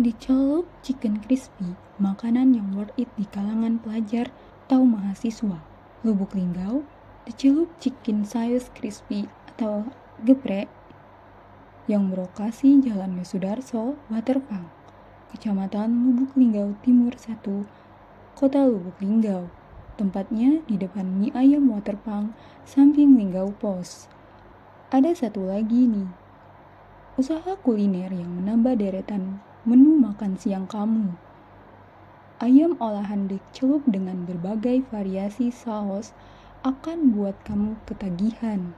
Dicelup chicken crispy, makanan yang worth it di kalangan pelajar atau mahasiswa. Lubuk Linggau, dicelup chicken size crispy atau geprek yang berlokasi Jalan Yosudarso, Waterfang, Kecamatan Lubuk Linggau Timur 1, Kota Lubuk Linggau. Tempatnya di depan mie ayam Waterfang, samping Linggau Pos. Ada satu lagi nih, usaha kuliner yang menambah deretan menu makan siang kamu. Ayam olahan dicelup dengan berbagai variasi saus akan buat kamu ketagihan.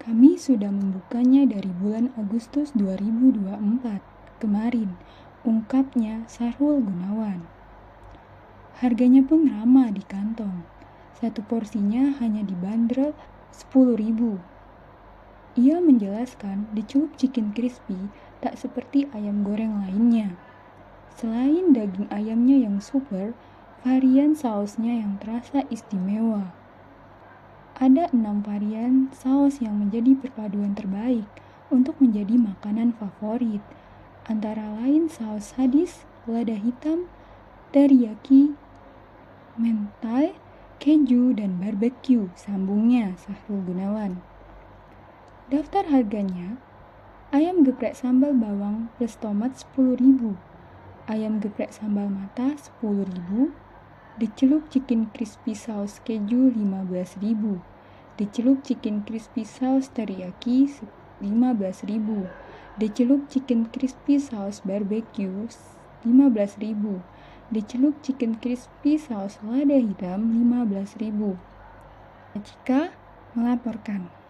Kami sudah membukanya dari bulan Agustus 2024 kemarin, ungkapnya Sarul Gunawan. Harganya pun ramah di kantong. Satu porsinya hanya dibanderol 10.000. Ia menjelaskan dicelup chicken crispy tak seperti ayam goreng lainnya. Selain daging ayamnya yang super, varian sausnya yang terasa istimewa. Ada 6 varian saus yang menjadi perpaduan terbaik untuk menjadi makanan favorit. Antara lain saus sadis, lada hitam, teriyaki, mentai, keju, dan barbecue, sambungnya Sahrul Gunawan. Daftar harganya, ayam geprek sambal bawang plus tomat 10.000, ayam geprek sambal mata 10.000, dicelup chicken crispy saus keju 15.000, dicelup chicken crispy saus teriyaki 15.000, dicelup chicken crispy saus barbecue 15.000, dicelup chicken crispy saus lada hitam 15.000. Jika melaporkan.